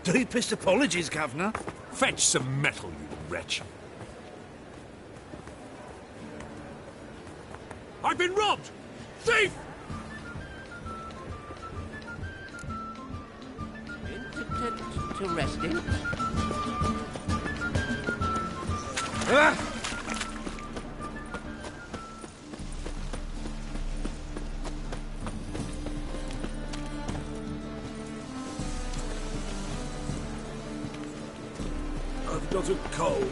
Deepest apologies, Governor. Fetch some metal, you wretch. I've been robbed! Thief! Interesting. I've got a cold.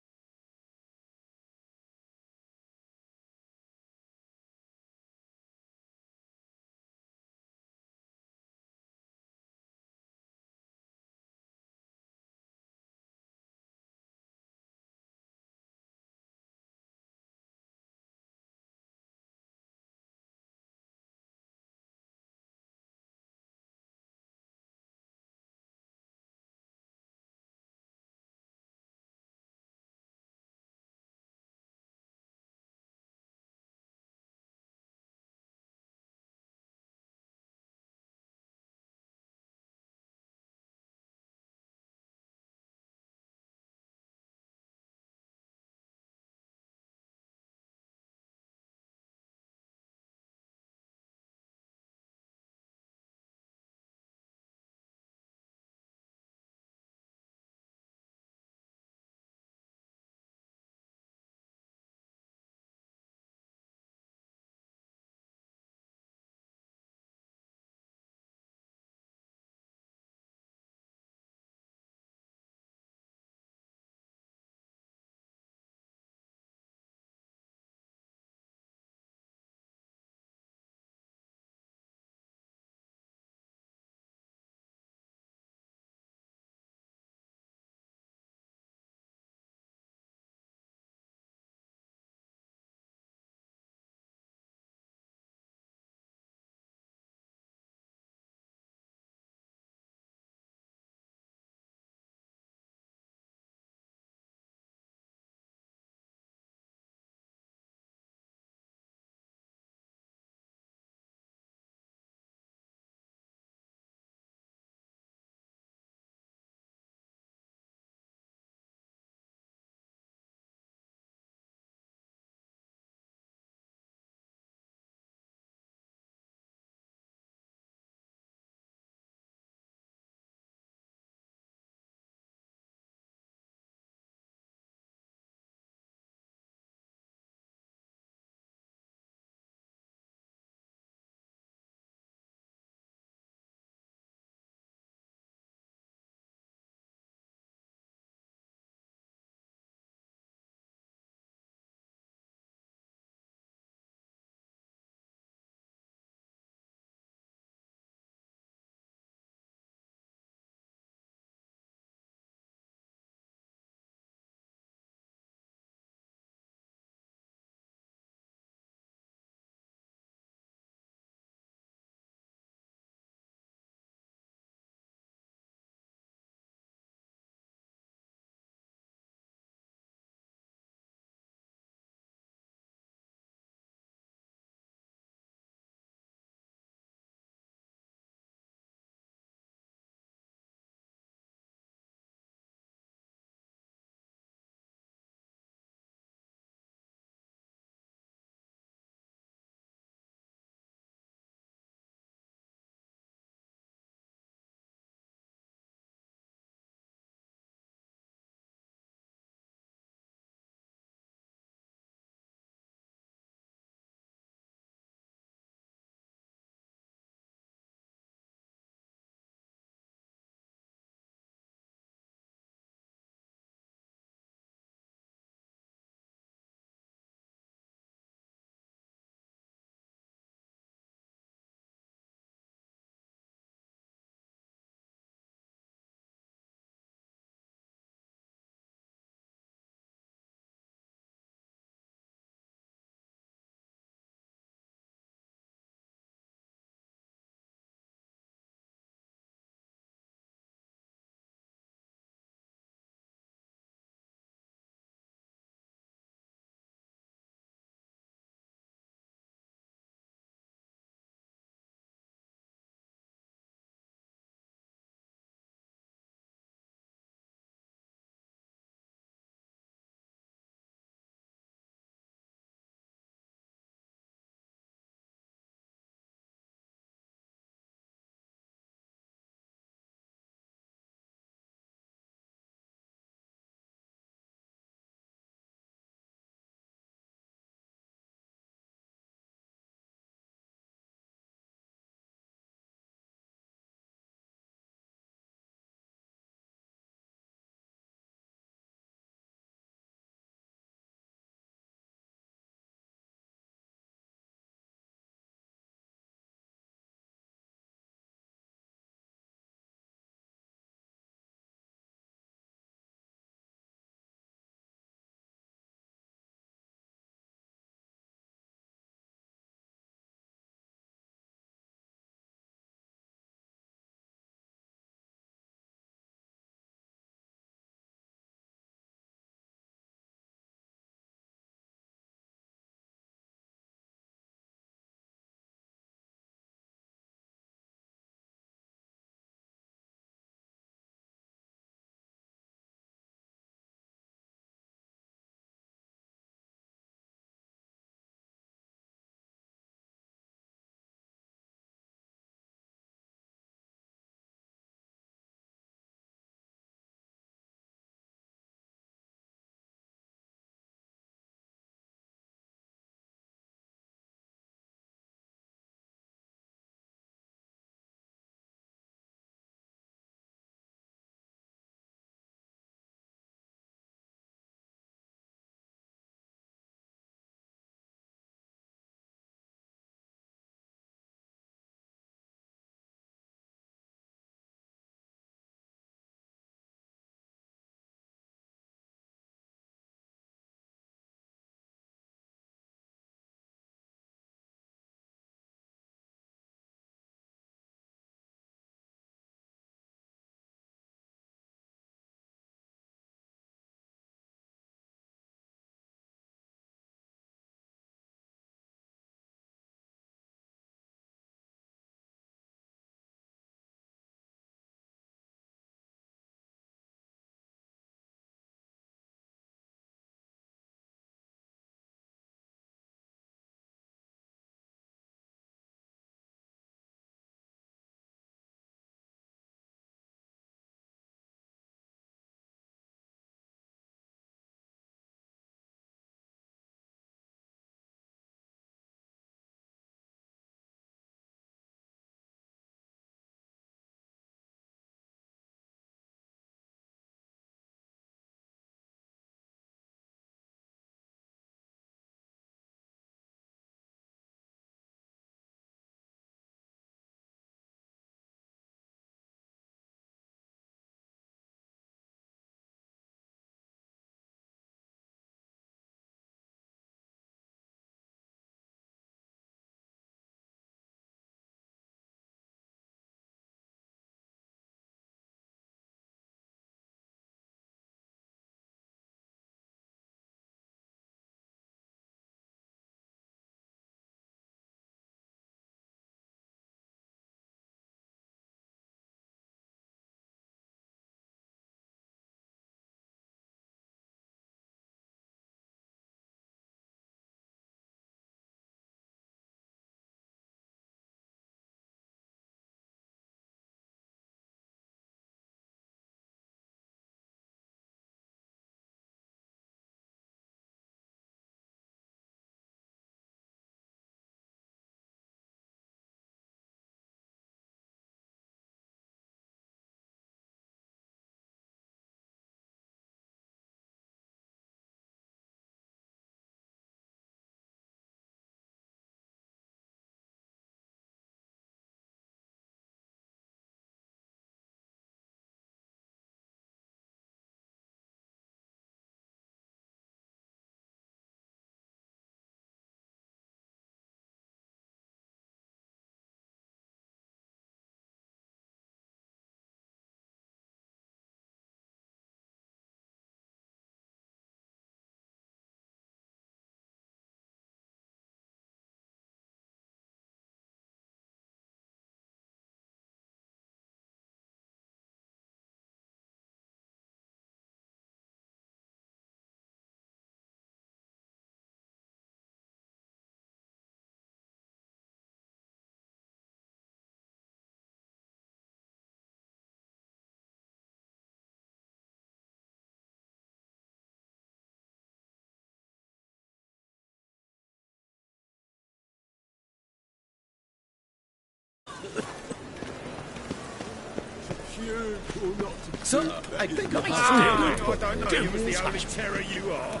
Sir, I beg your I don't know you was the only terror you are.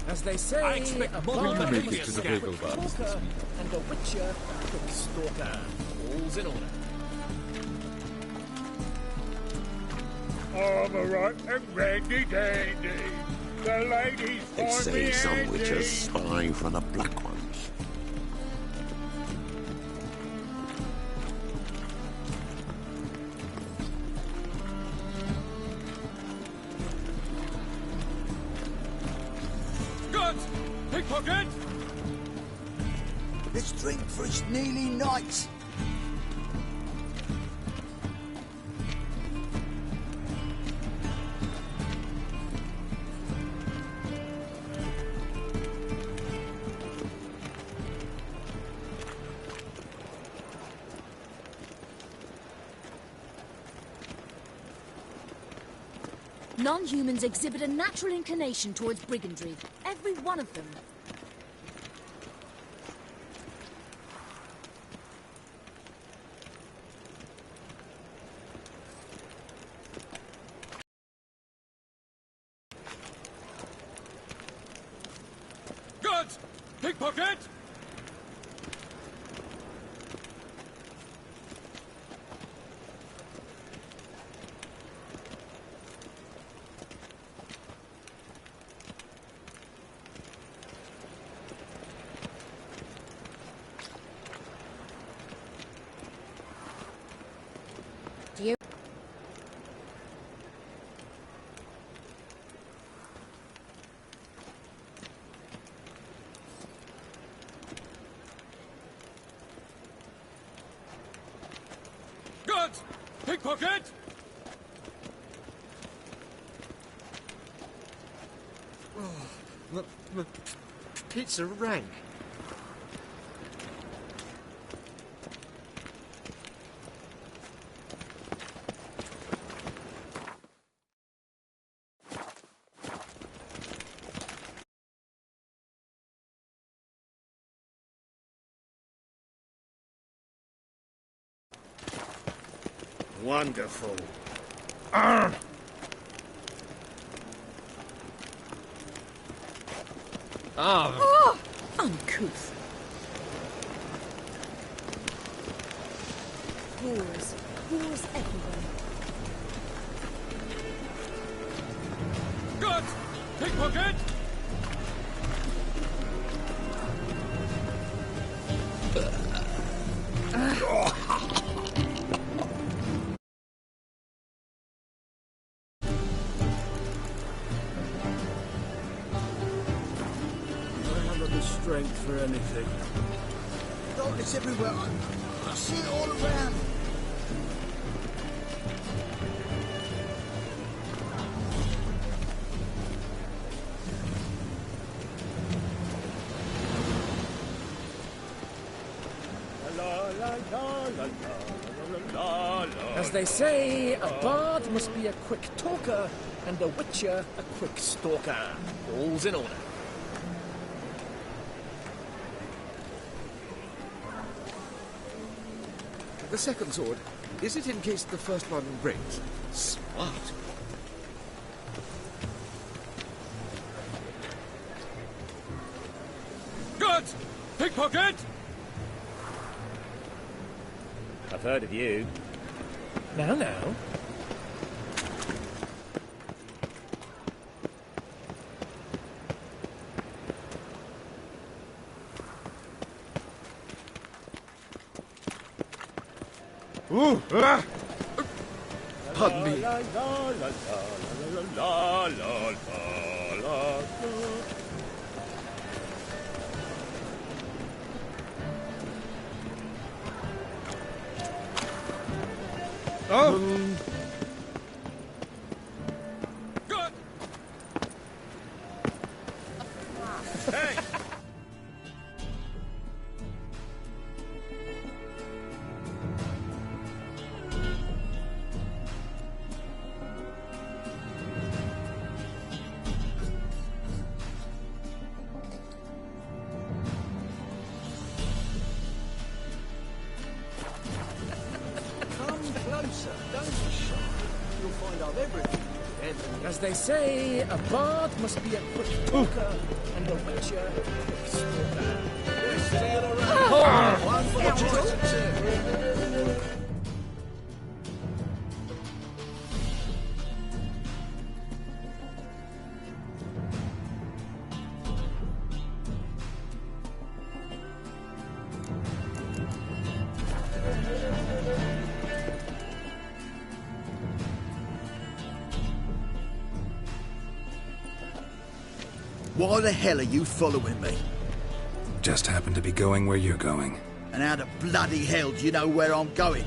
As they say, I expect a more bard than must make it be to the a quick bagel bar. talker, and a witcher a quick stalker. All's in order. I'm a right and ready dandy. The ladies They find say me some handy. witches spy for the black ones. Guns! Pickpocket! Let's drink for it's nearly night. Non-humans exhibit a natural inclination towards brigandry. Every one of them. Guns! Pickpocket! Do you? Guns! Pickpocket! Pizza rank. Wonderful. Oh, uncouth. Whores everywhere. Guns! Pickpocket! I haven't the strength for anything. Darkness everywhere. I see it all around. As they say, a bard must be a quick talker, and a witcher a quick stalker. All's in order. The second sword, is it in case the first one breaks? Smart. Guns! Pickpocket! I've heard of you. Now. Ooh! Ah! Pardon me. Oh! Gun! Hey! Come closer, don't be shy. As they say, a bard must be a quick talker, and a witcher a quick stalker. One for the two. Why the hell are you following me? Just happen to be going where you're going. And how the bloody hell do you know where I'm going?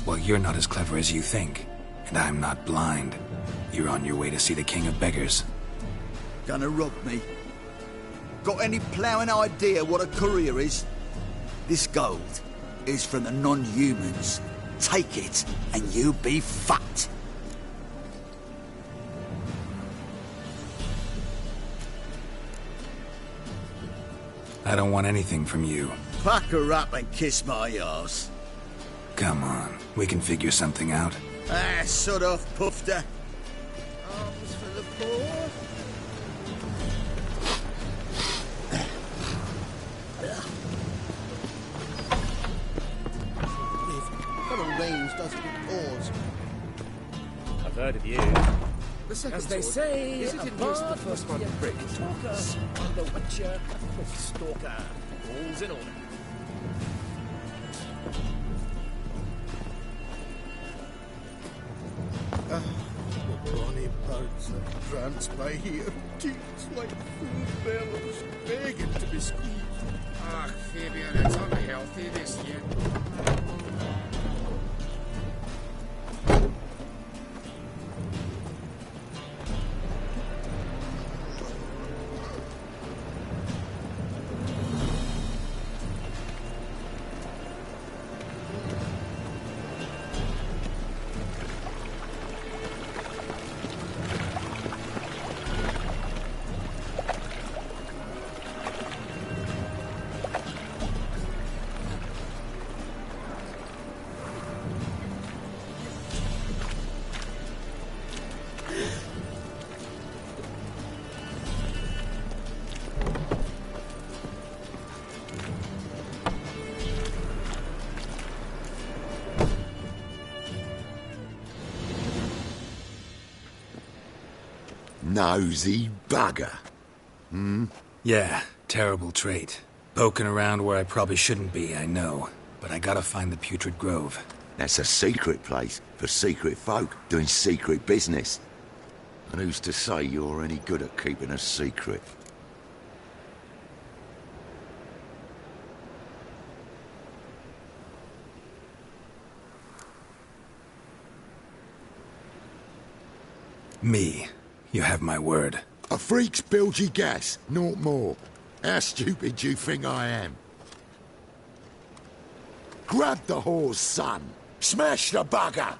Well, you're not as clever as you think. And I'm not blind. You're on your way to see the King of Beggars. Gonna rob me? Got any ploughing idea what a courier is? This gold is from the non-humans. Take it, and you be fucked. I don't want anything from you. Pack her up and kiss my arse. Come on, we can figure something out. Ah, sod off, Pufter. Arms for the poor. Range does it with paws. I've heard of you. The second As they sword, say, is it a in case bard the first must be one a breaks? quick talker, and a witcher a quick stalker. All's in order. The bonny birds that prance by here, teeth like full bellows, begging to be squeezed. Ah, Fabian, it's unhealthy this year. Nosy bugger. Yeah, terrible trait. Poking around where I probably shouldn't be, I know. But I gotta find the Putrid Grove. That's a secret place for secret folk doing secret business. And who's to say you're any good at keeping a secret? Me. You have my word. A freak's bilgy gas, naught more. How stupid do you think I am? Grab the whore's son. Smash the bugger!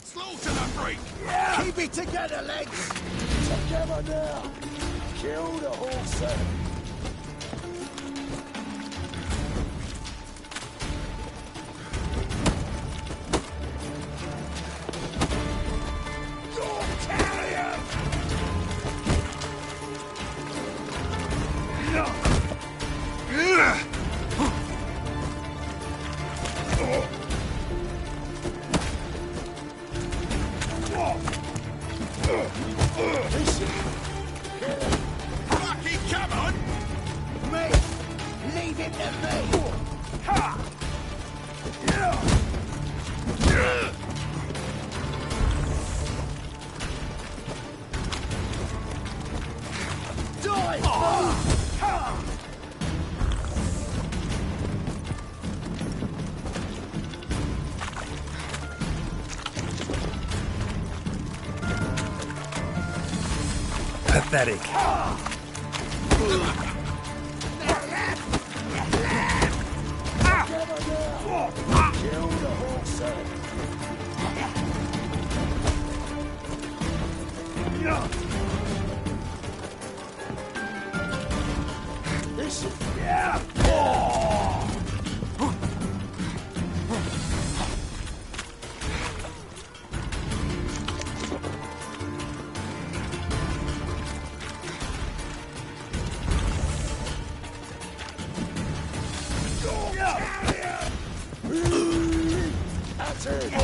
Slaughter the freak! Keep it together, legs! Together now! Kill the horse, son! Rocky, come on! Me! Leave it to me! Ha! Die! Ha! Pathetic. This is... That's it.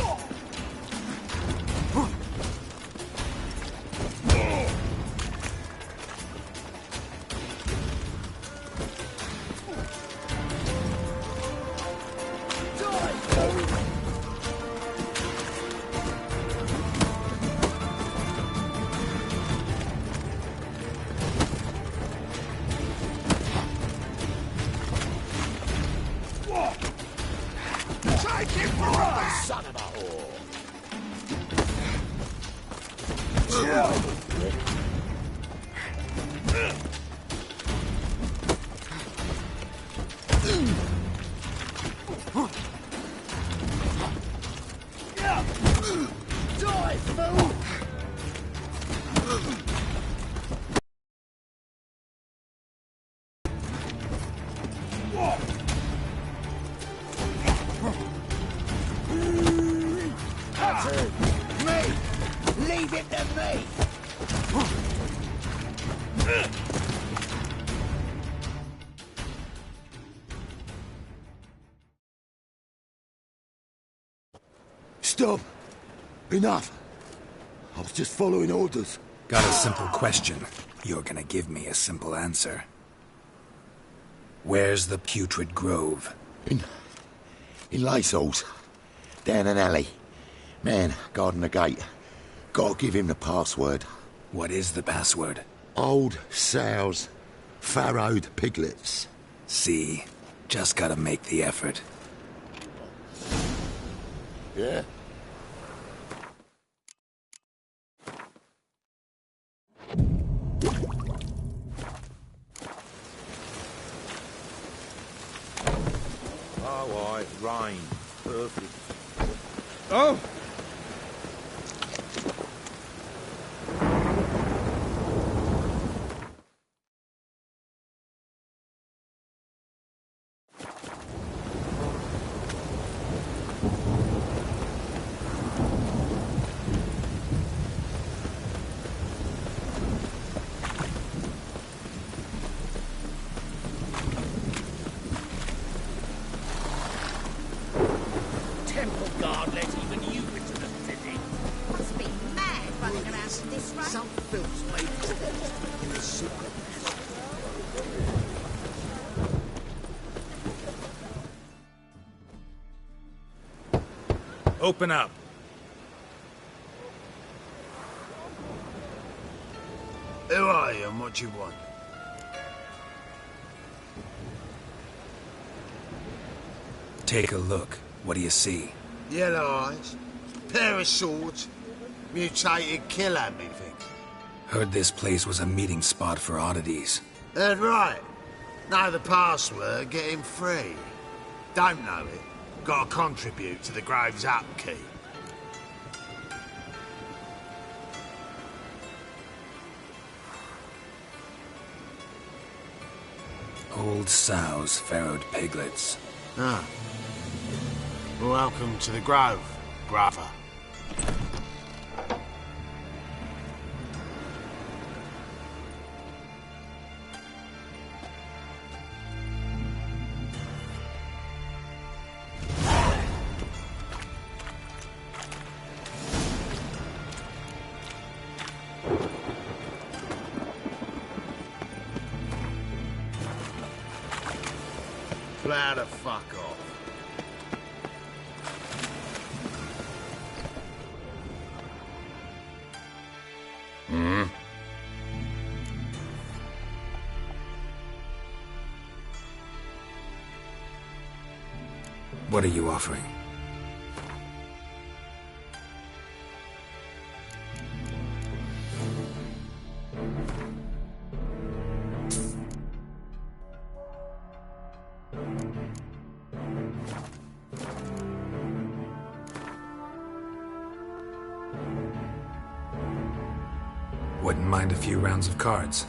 Take him for the son of a whore! Die, fool! That's it. Me! Leave it to me! Stop! Enough! I was just following orders. Got a simple question. You're gonna give me a simple answer. Where's the putrid grove? In Laceholes. Down an alley. Man, guarding the gate. Gotta give him the password. What is the password? Old sows. Farrowed piglets. See? Just gotta make the effort. Yeah? Oh, it rained. Perfect. Oh! Temple guard let even you into the city. Must be mad running around in this rain. Some films made closed in a secret Open up. Who are you and what do you want? Take a look. What do you see? Yellow eyes, pair of swords, mutated killer, methinks. Heard this place was a meeting spot for oddities. Heard right. Know the password, get him free. Don't know it, gotta contribute to the grove's upkeep. Old sows, farrowed piglets. Ah. Welcome to the grove, brother. Plow the fuck off. What are you offering? mind a few rounds of cards.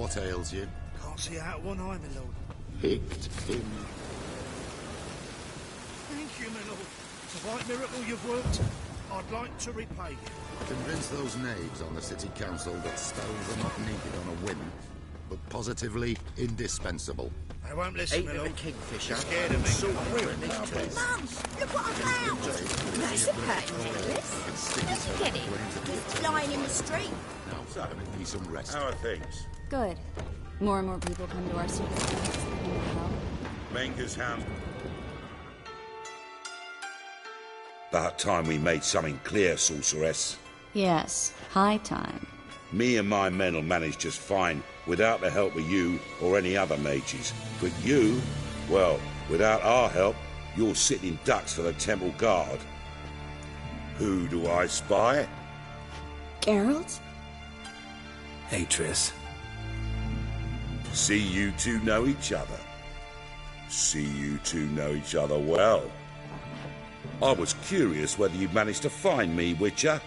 What ails you? Can't see out of one eye, my lord. Picked him. Thank you, my lord. It's a right miracle you've worked. I'd like to repay you. Convince those knaves on the city council that stones are not needed on a whim, but positively indispensable. They won't listen, my Ain't lord. a kingfisher. Scared of me. So real these Mum, look what I found! That's a pearl necklace. Where'd you get it? Just lying in the street. Now, need some rest. How are things? Good. More and more people come to our secret place. Menger's hound. About time we made something clear, sorceress. Yes, high time. Me and my men will manage just fine without the help of you or any other mages. But you, well, without our help, you're sitting ducks for the temple guard. Who do I spy? Geralt? Hey, Triss. See you two know each other. See you two know each other well. I was curious whether you'd managed to find me, Witcher.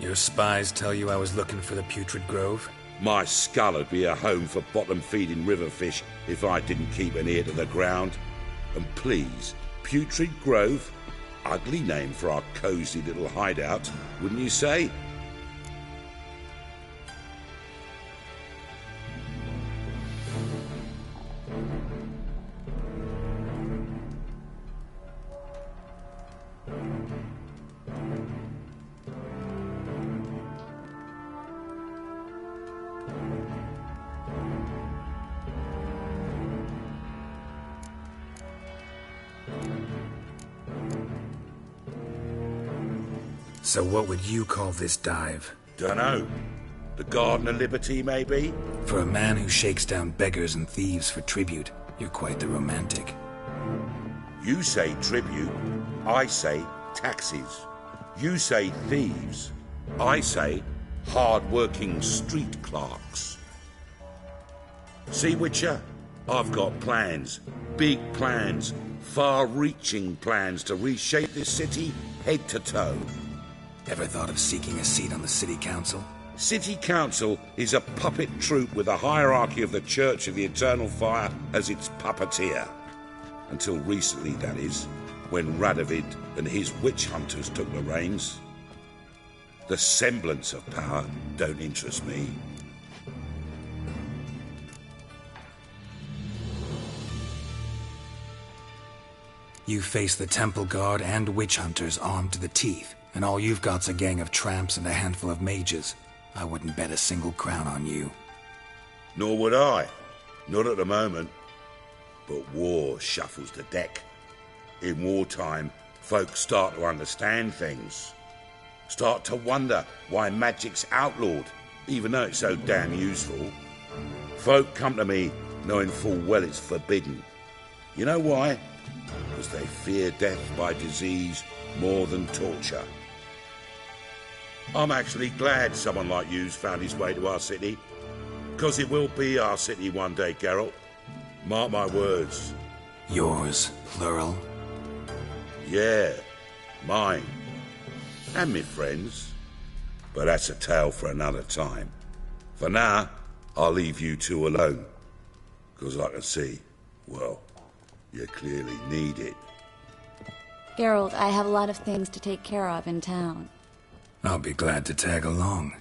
Your spies tell you I was looking for the Putrid Grove? My skull would be a home for bottom-feeding river fish if I didn't keep an ear to the ground. And please, Putrid Grove? Ugly name for our cosy little hideout, wouldn't you say? So what would you call this dive? Dunno. The Garden of Liberty, maybe? For a man who shakes down beggars and thieves for tribute, you're quite the romantic. You say tribute, I say taxes. You say thieves, I say hard-working street clerks. See, Witcher? I've got plans. Big plans. Far-reaching plans to reshape this city head to toe. Ever thought of seeking a seat on the city council? City Council is a puppet troupe with a hierarchy of the Church of the Eternal Fire as its puppeteer. Until recently, that is, when Radovid and his witch hunters took the reins. The semblance of power don't interest me. You face the Temple Guard and witch hunters armed to the teeth, and all you've got's a gang of tramps and a handful of mages. I wouldn't bet a single crown on you. Nor would I. Not at the moment. But war shuffles the deck. In wartime, folks start to understand things. Start to wonder why magic's outlawed, even though it's so damn useful. Folk come to me knowing full well it's forbidden. You know why? Because they fear death by disease more than torture. I'm actually glad someone like you's found his way to our city. Because it will be our city one day, Geralt. Mark my words. Yours, plural? Yeah, mine. And me friends. But that's a tale for another time. For now, I'll leave you two alone. Because I can see, well, you clearly need it. Geralt, I have a lot of things to take care of in town. I'll be glad to tag along.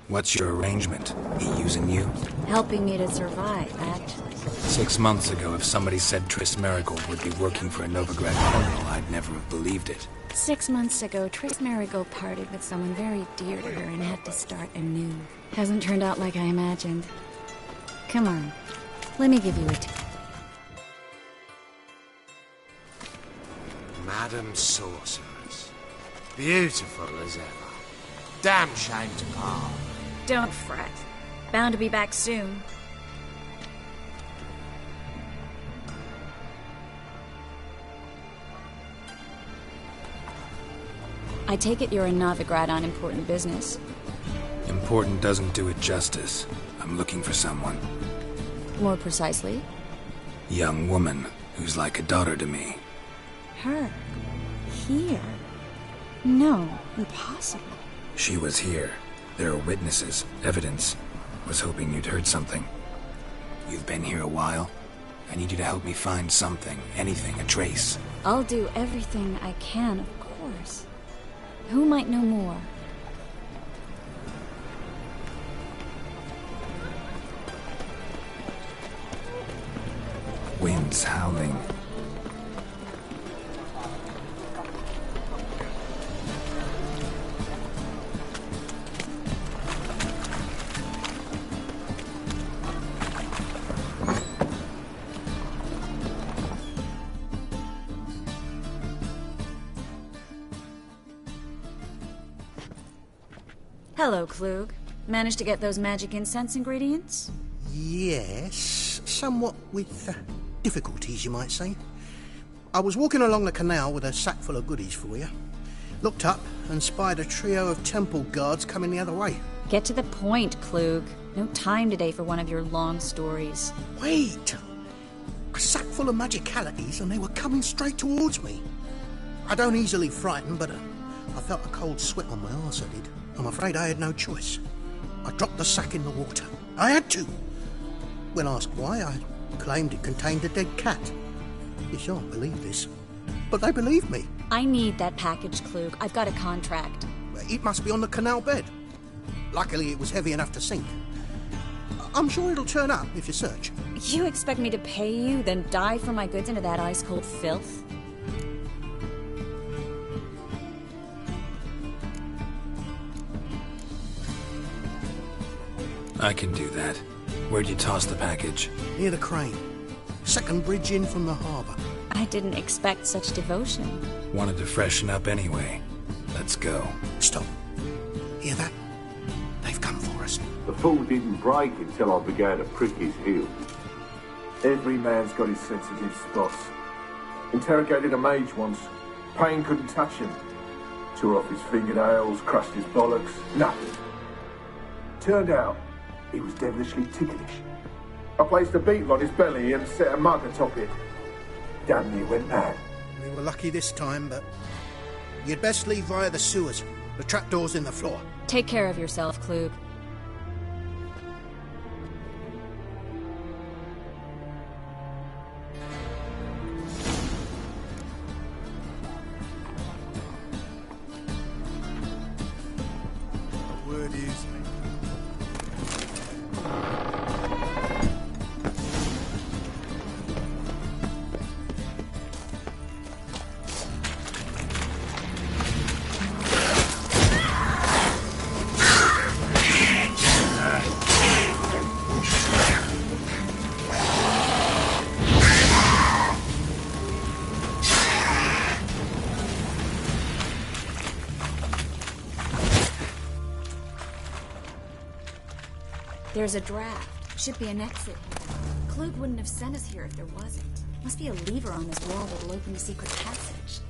What's your arrangement? He using you? Helping me to survive, actually. 6 months ago, if somebody said Triss Marigold would be working for a Novigrad criminal, I'd never have believed it. 6 months ago, Triss Marigold parted with someone very dear to her and had to start anew. Hasn't turned out like I imagined. Come on, let me give you a tip. Madam Sorceress. Beautiful as ever. Damn shame to part. Don't fret. Bound to be back soon. I take it you're a Novigrad on important business. Important doesn't do it justice. I'm looking for someone. More precisely? Young woman who's like a daughter to me. Her? Here? No, impossible. She was here. There are witnesses, evidence. Was hoping you'd heard something. You've been here a while. I need you to help me find something, anything, a trace. I'll do everything I can, of course. Who might know more? Winds howling. Hello, Klug. Managed to get those magic incense ingredients? Yes, somewhat with difficulties, you might say. I was walking along the canal with a sack full of goodies for you. Looked up and spied a trio of temple guards coming the other way. Get to the point, Klug. No time today for one of your long stories. Wait! A sack full of magicalities and they were coming straight towards me. I don't easily frighten, but I felt a cold sweat on my arse, I did. I'm afraid I had no choice. I dropped the sack in the water. I had to. When asked why, I claimed it contained a dead cat. You shan't believe this, but they believed me. I need that package, Klug. I've got a contract. It must be on the canal bed. Luckily, it was heavy enough to sink. I'm sure it'll turn up if you search. You expect me to pay you, then dive for my goods into that ice-cold filth? I can do that. Where'd you toss the package? Near the crane. Second bridge in from the harbour. I didn't expect such devotion. Wanted to freshen up anyway. Let's go. Stop. Hear that? They've come for us. The fool didn't break until I began to prick his heels. Every man's got his sensitive spots. Interrogated a mage once. Pain couldn't touch him. Tore off his fingernails, crushed his bollocks. Nothing. Turned out he was devilishly ticklish. I placed a beetle on his belly and set a mug atop it. Damn near went mad. We were lucky this time, but you'd best leave via the sewers. The trapdoor's in the floor. Take care of yourself, Klug. The word is... There's a draft. Should be an exit. Klug wouldn't have sent us here if there wasn't. Must be a lever on this wall that'll open a secret passage.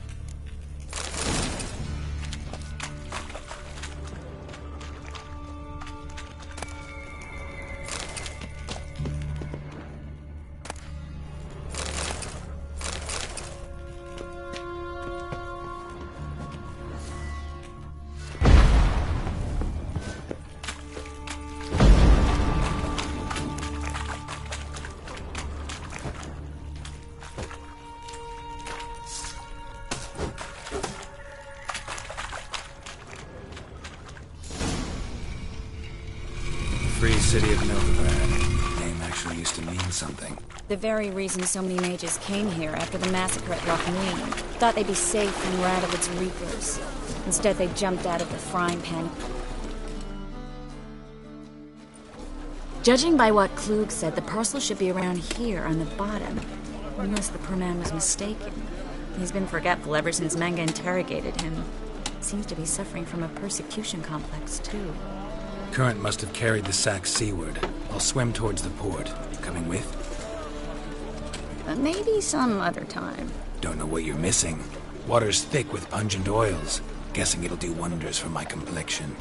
Free city of Novigrad. Name actually used to mean something. The very reason so many mages came here after the massacre at Lochmeen. Thought they'd be safe from Radovid's reapers. Instead, they jumped out of the frying pan. Judging by what Klug said, the parcel should be around here on the bottom. Unless the poor man was mistaken. He's been forgetful ever since Manga interrogated him. Seems to be suffering from a persecution complex, too. Current must have carried the sack seaward. I'll swim towards the port. You coming with? Maybe some other time. Don't know what you're missing. Water's thick with pungent oils. Guessing it'll do wonders for my complexion.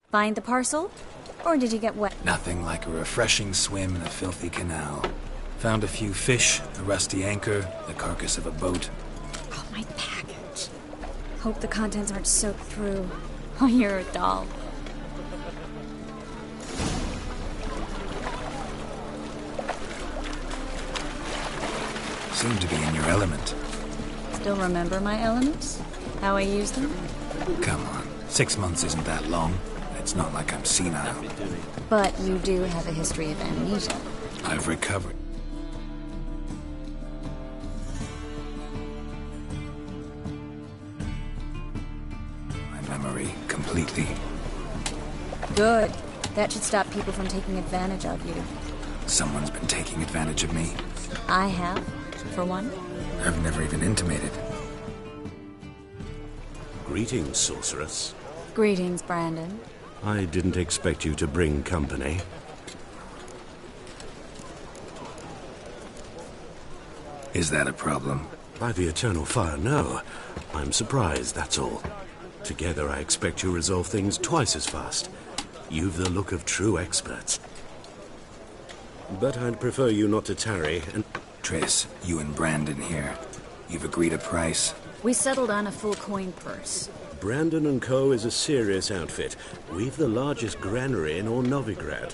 Find the parcel? Or did you get wet? Nothing like a refreshing swim in a filthy canal. Found a few fish, a rusty anchor, the carcass of a boat. Oh, my package. Hope the contents aren't soaked through. Oh, you're a doll. Seem to be in your element. Still remember my elements? How I use them? Come on, 6 months isn't that long. It's not like I'm senile. But you do have a history of amnesia. I've recovered. My memory, completely. Good. That should stop people from taking advantage of you. Someone's been taking advantage of me. I have, for one. I've never even intimated. Greetings, sorceress. Greetings, Brandon. I didn't expect you to bring company. Is that a problem? By the eternal fire, no. I'm surprised, that's all. Together I expect you resolve things twice as fast. You've the look of true experts. But I'd prefer you not to tarry and... Triss, you and Brandon here. You've agreed a price? We settled on a full coin purse. Brandon & Co. is a serious outfit. We've the largest granary in all Novigrad.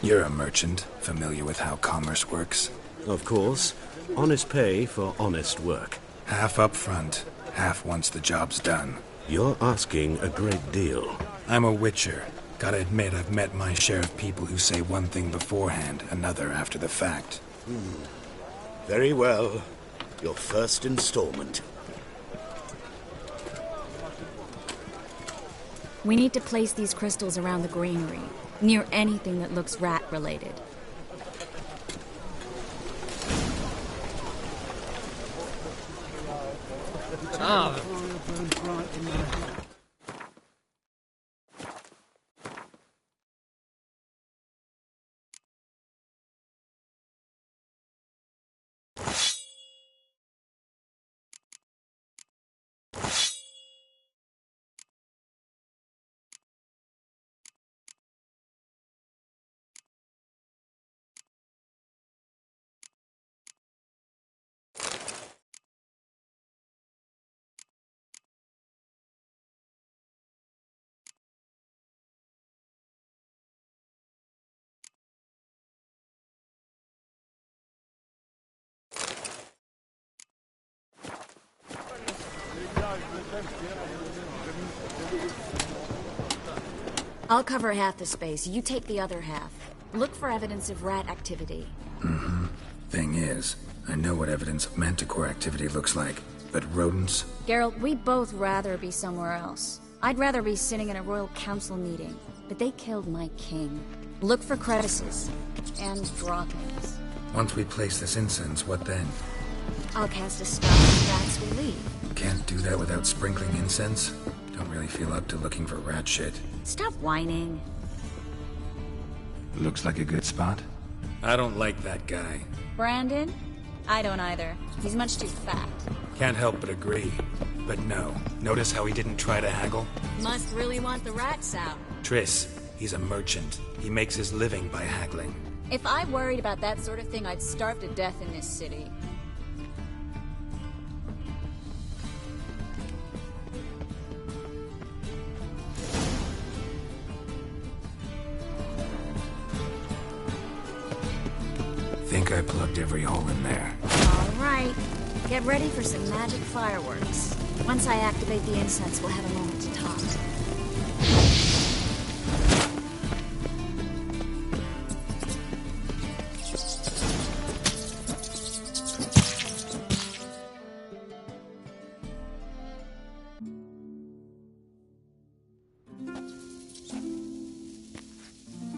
You're a merchant, familiar with how commerce works? Of course. Honest pay for honest work. Half up front, half once the job's done. You're asking a great deal. I'm a witcher. Gotta admit, I've met my share of people who say one thing beforehand, another after the fact. Very well. Your first installment. We need to place these crystals around the granary, near anything that looks rat-related. Ah. I'll cover half the space. You take the other half. Look for evidence of rat activity. Mm-hmm. Thing is, I know what evidence of manticore activity looks like, but rodents? Geralt, we'd both rather be somewhere else. I'd rather be sitting in a royal council meeting, but they killed my king. Look for crevices and droppings. Once we place this incense, what then? I'll cast a spell and rats will leave. Can't do that without sprinkling incense? Don't really feel up to looking for rat shit. Stop whining. Looks like a good spot. I don't like that guy. Brandon? I don't either. He's much too fat. Can't help but agree. But no. Notice how he didn't try to haggle? Must really want the rats out. Triss, he's a merchant. He makes his living by haggling. If I worried about that sort of thing, I'd starve to death in this city. Think I plugged every hole in there. All right. Get ready for some magic fireworks. Once I activate the incense, we'll have a moment to talk.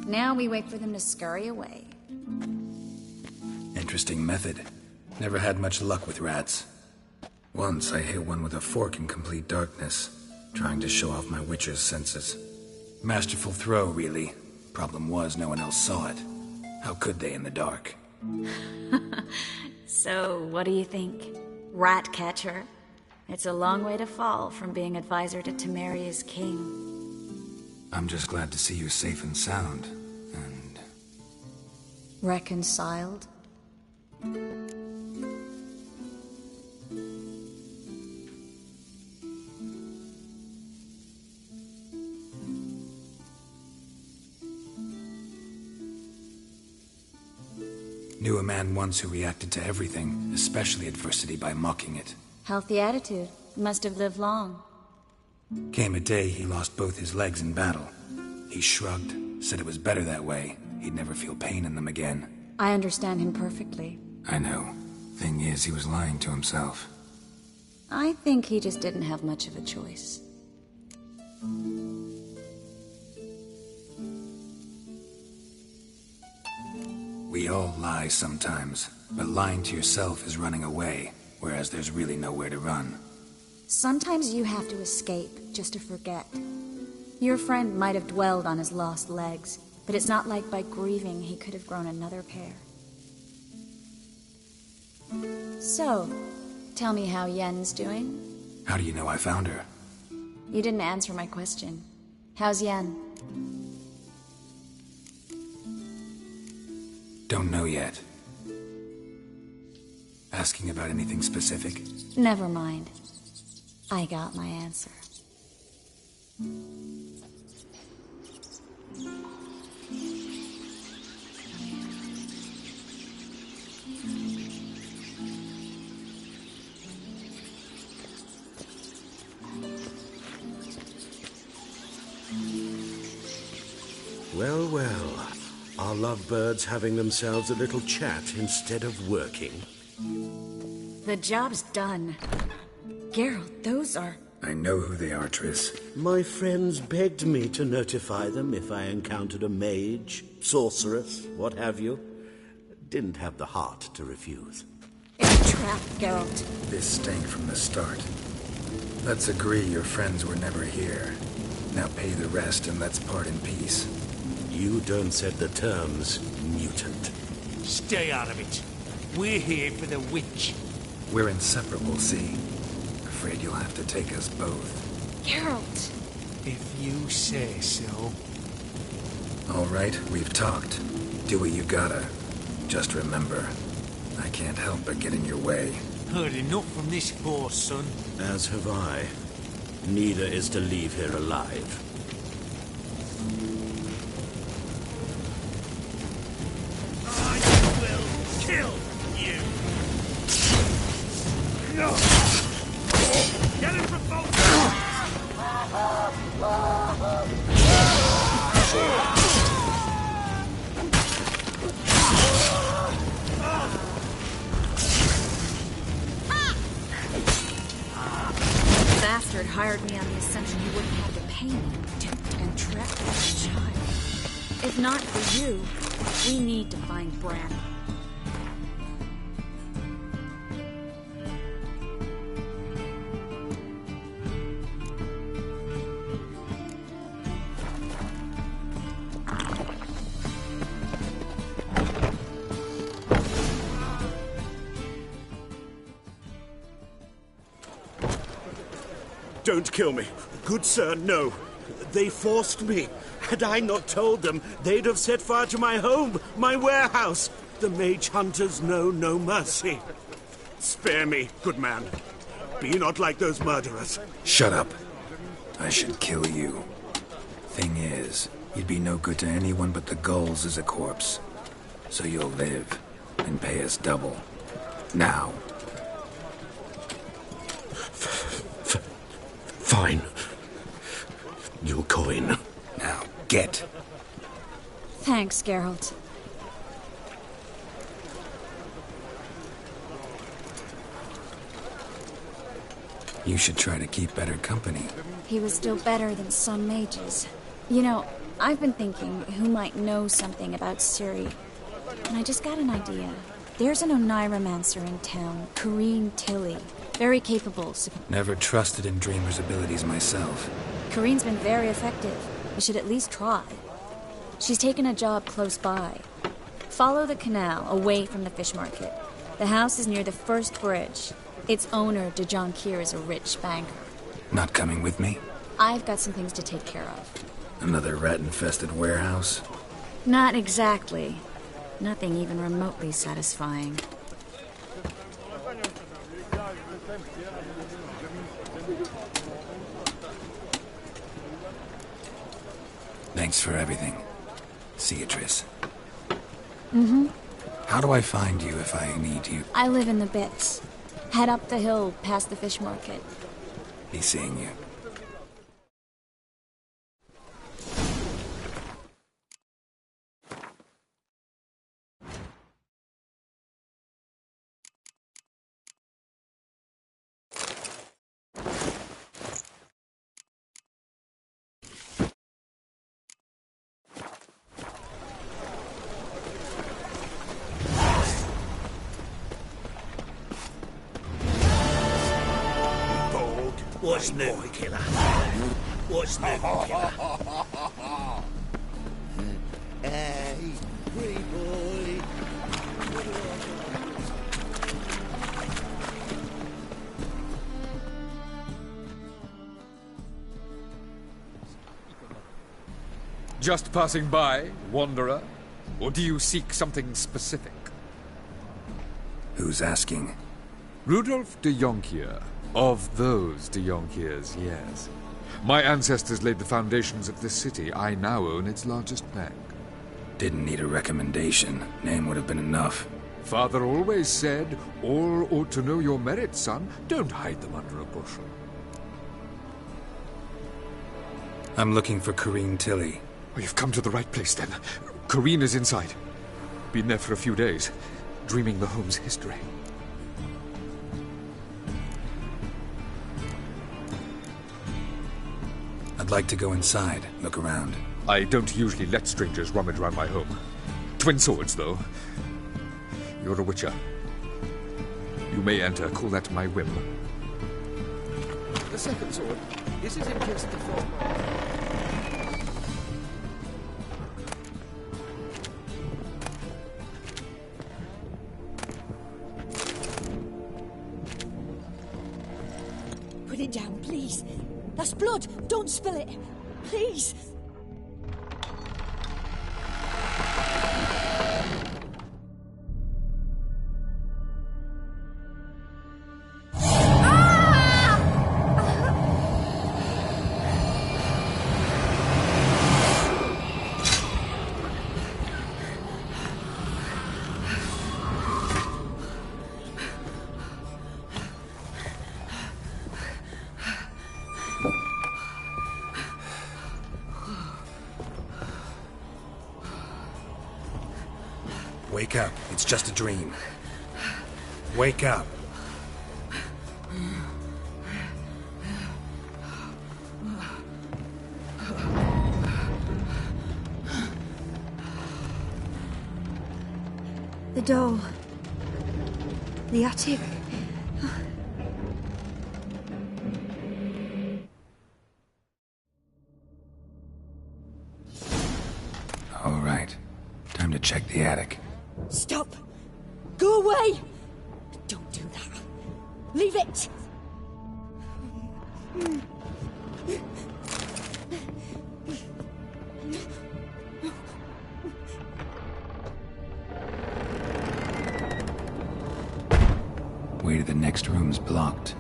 Now we wait for them to scurry away. Interesting method. Never had much luck with rats. Once I hit one with a fork in complete darkness, trying to show off my witcher's senses. Masterful throw, really. Problem was, no one else saw it. How could they in the dark? So, what do you think? Rat catcher? It's a long way to fall from being advisor to Temeria's king. I'm just glad to see you safe and sound, and... Reconciled? Knew a man once who reacted to everything, especially adversity, by mocking it. Healthy attitude. Must have lived long. Came a day he lost both his legs in battle. He shrugged, said it was better that way. He'd never feel pain in them again. I understand him perfectly. I know. Thing is, he was lying to himself. I think he just didn't have much of a choice. We all lie sometimes, but lying to yourself is running away, whereas there's really nowhere to run. Sometimes you have to escape, just to forget. Your friend might have dwelled on his lost legs, but it's not like by grieving he could have grown another pair. So, tell me how Yen's doing? How do you know I found her? You didn't answer my question. How's Yen? Don't know yet. Asking about anything specific? Never mind. I got my answer. Well, well. Are lovebirds having themselves a little chat instead of working? The job's done. Geralt, those are... I know who they are, Triss. My friends begged me to notify them if I encountered a mage, sorceress, what have you. Didn't have the heart to refuse. It's a trap, Geralt. This stank from the start. Let's agree your friends were never here. Now pay the rest and let's part in peace. You don't set the terms, mutant. Stay out of it. We're here for the witch. We're inseparable, see? Afraid you'll have to take us both. Geralt! If you say so. All right, we've talked. Do what you gotta. Just remember, I can't help but get in your way. Heard enough from this horse, son. As have I. Neither is to leave here alive. Kill you! Get him from both Bastard hired me on the assumption he wouldn't have to pay me, duped and trapped as a child. If not for you, we need to find Bran. Don't kill me. Good sir, no. They forced me. Had I not told them, they'd have set fire to my home, my warehouse. The mage hunters know no mercy. Spare me, good man. Be not like those murderers. Shut up. I should kill you. Thing is, you'd be no good to anyone but the gulls as a corpse. So you'll live and pay us double. Now. Fine. Your coin. Now, get. Thanks, Geralt. You should try to keep better company. He was still better than some mages. You know, I've been thinking who might know something about Ciri. And I just got an idea. There's an Oneiromancer in town, Corrine Tilly. Very capable. Never trusted in Dreamer's abilities myself. Corrine's been very effective. You should at least try. She's taken a job close by. Follow the canal, away from the fish market. The house is near the first bridge. Its owner, de Jonquier, is a rich banker. Not coming with me? I've got some things to take care of. Another rat-infested warehouse? Not exactly. Nothing even remotely satisfying. Thanks for everything. See you, Triss. Mm-hmm. How do I find you if I need you? I live in the Bits. Head up the hill past the fish market. Be seeing you. What's new, killer? What's new, killer? Hey, pretty boy. Just passing by, wanderer? Or do you seek something specific? Who's asking? Rudolf de Jonquier. Of those de Jonquiers, yes. My ancestors laid the foundations of this city. I now own its largest bank. Didn't need a recommendation. Name would have been enough. Father always said, all ought to know your merits, son. Don't hide them under a bushel. I'm looking for Corrine Tilly. Oh, you've come to the right place, then. Corrine is inside. Been there for a few days, dreaming the home's history. I'd like to go inside, look around. I don't usually let strangers rummage around my home. Twin swords, though. You're a witcher. You may enter, call that my whim. The second sword, is it in case the fourth? Put it down, please. That's blood. Don't spill it. Please. Wake up. It's just a dream. Wake up. The door. The attic. All right. Time to check the attic. Stop! Go away! Don't do that. Leave it! Way to the next room's blocked.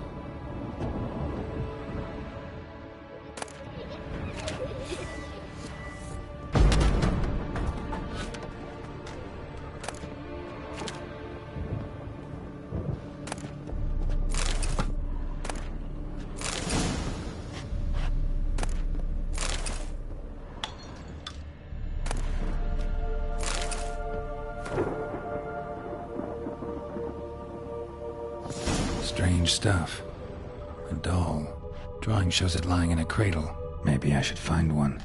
Strange stuff. A doll. Drawing shows it lying in a cradle. Maybe I should find one.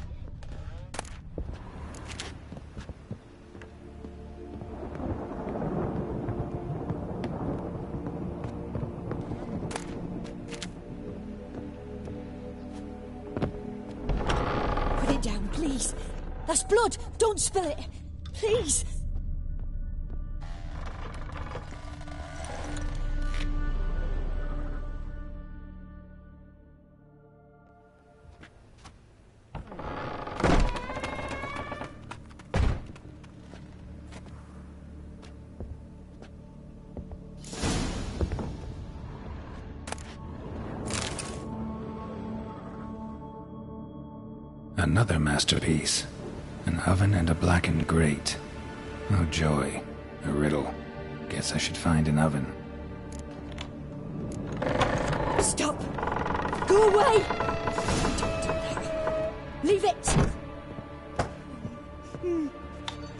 Put it down, please. That's blood. Don't spill it. Please. Another masterpiece. An oven and a blackened grate. Oh joy. A riddle. Guess I should find an oven. Stop! Go away! Don't do that. Leave it!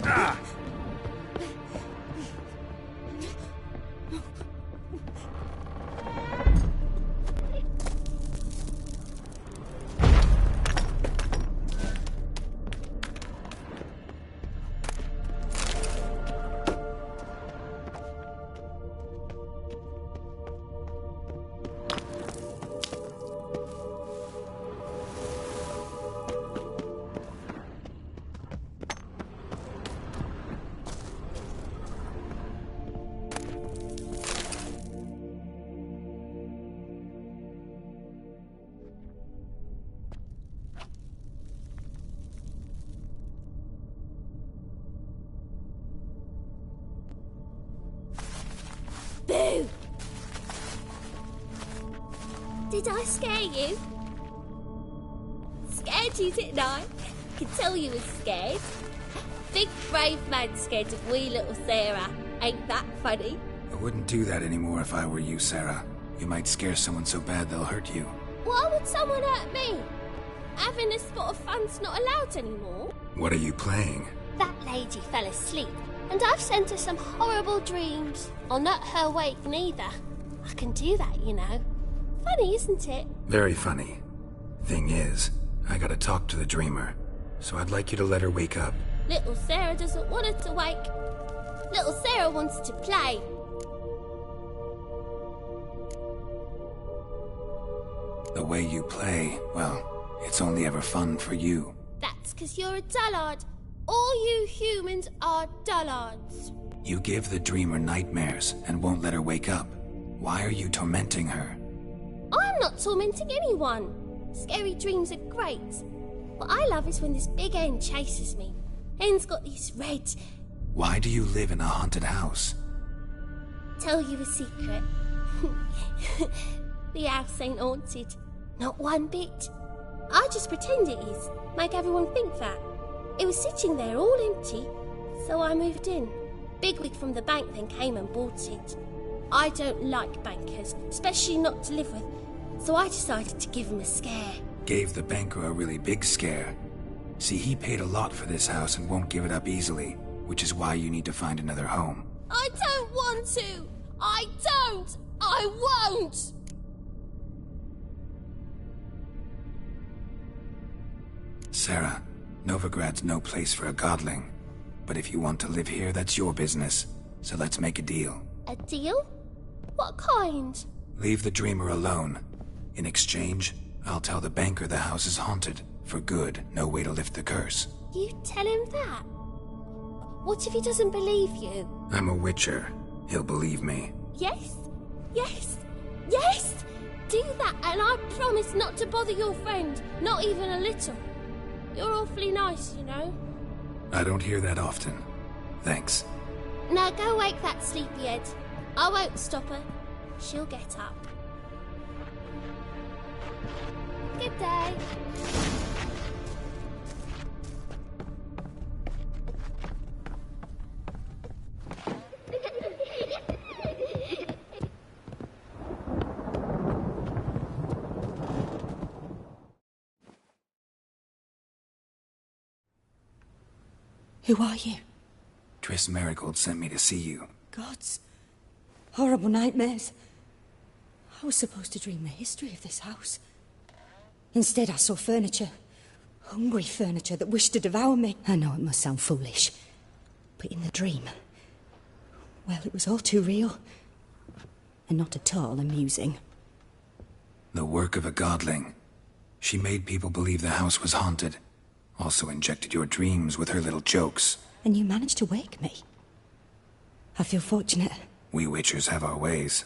Ah! Boo! Did I scare you? Scared you, didn't I? I could tell you was scared. Big brave man scared of wee little Sarah. Ain't that funny? I wouldn't do that anymore if I were you, Sarah. You might scare someone so bad they'll hurt you. Why would someone hurt me? Having a spot of fun's not allowed anymore. What are you playing? That lady fell asleep, and I've sent her some horrible dreams. I'll not her wake neither. I can do that, you know. Funny, isn't it? Very funny. Thing is, I gotta talk to the dreamer, so I'd like you to let her wake up. Little Sarah doesn't want her to wake. Little Sarah wants to play. The way you play, well, it's only ever fun for you. That's 'cause you're a dullard. All you humans are dullards. You give the dreamer nightmares and won't let her wake up. Why are you tormenting her? I'm not tormenting anyone. Scary dreams are great. What I love is when this big hen chases me. Hen's got these red... Why do you live in a haunted house? Tell you a secret. The house ain't haunted. Not one bit. I just pretend it is. Make everyone think that. It was sitting there all empty, so I moved in. Bigwig from the bank then came and bought it. I don't like bankers, especially not to live with, so I decided to give him a scare. Gave the banker a really big scare. See, he paid a lot for this house and won't give it up easily, which is why you need to find another home. I don't want to! I don't! I won't! Sarah, Novigrad's no place for a godling. But if you want to live here, that's your business. So let's make a deal. A deal? What kind? Leave the dreamer alone. In exchange, I'll tell the banker the house is haunted. For good, no way to lift the curse. You tell him that? What if he doesn't believe you? I'm a witcher. He'll believe me. Yes? Yes? Yes? Do that, and I promise not to bother your friend, not even a little. You're awfully nice, you know. I don't hear that often. Thanks. Now go wake that sleepyhead. I won't stop her. She'll get up. Good day. Who are you? Triss Marigold sent me to see you. Gods. Horrible nightmares. I was supposed to dream the history of this house. Instead, I saw furniture. Hungry furniture that wished to devour me. I know it must sound foolish, but in the dream, well, it was all too real. And not at all amusing. The work of a godling. She made people believe the house was haunted. Also injected your dreams with her little jokes. And you managed to wake me. I feel fortunate. We witchers have our ways.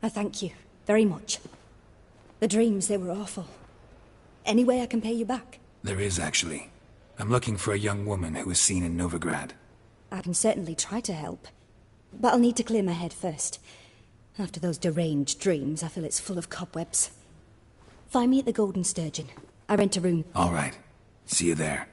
I thank you very much. The dreams, they were awful. Any way I can pay you back? There is, actually. I'm looking for a young woman who was seen in Novigrad. I can certainly try to help. But I'll need to clear my head first. After those deranged dreams, I feel it's full of cobwebs. Find me at the Golden Sturgeon. I rent a room. All right. See you there.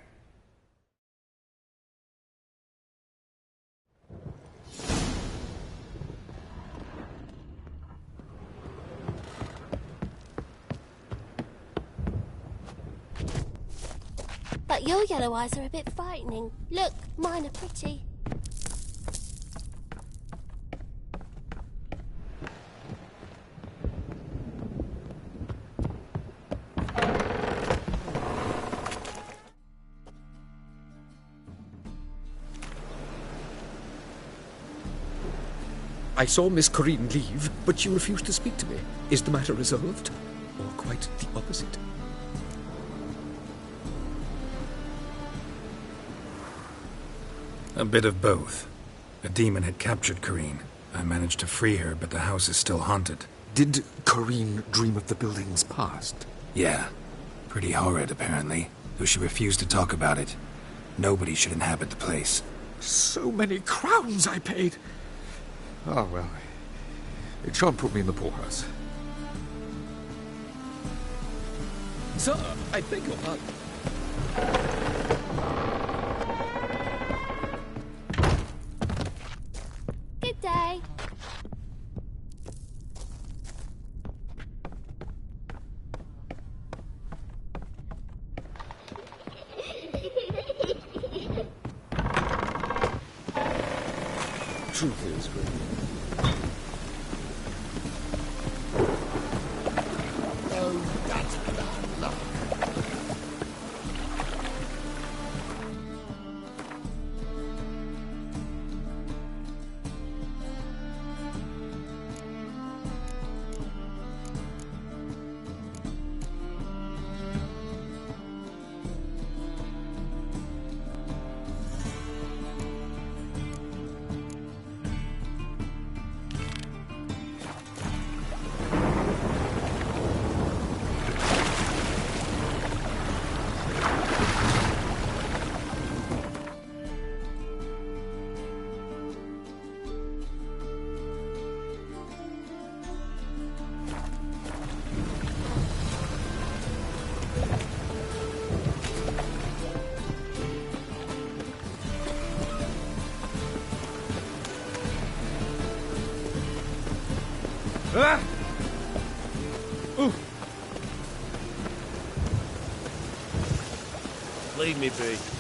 But your yellow eyes are a bit frightening. Look, mine are pretty. I saw Miss Corinne leave, but she refused to speak to me. Is the matter resolved? Or quite the opposite? A bit of both. A demon had captured Corinne. I managed to free her, but the house is still haunted. Did Corinne dream of the building's past? Yeah. Pretty horrid, apparently. Though she refused to talk about it. Nobody should inhabit the place. So many crowns I paid! Ah, well, it shan't put me in the poorhouse. Sir, I beg your pardon. Good day. Truth is great. Oh, that's bad luck. Ah! Ooh. Leave me be.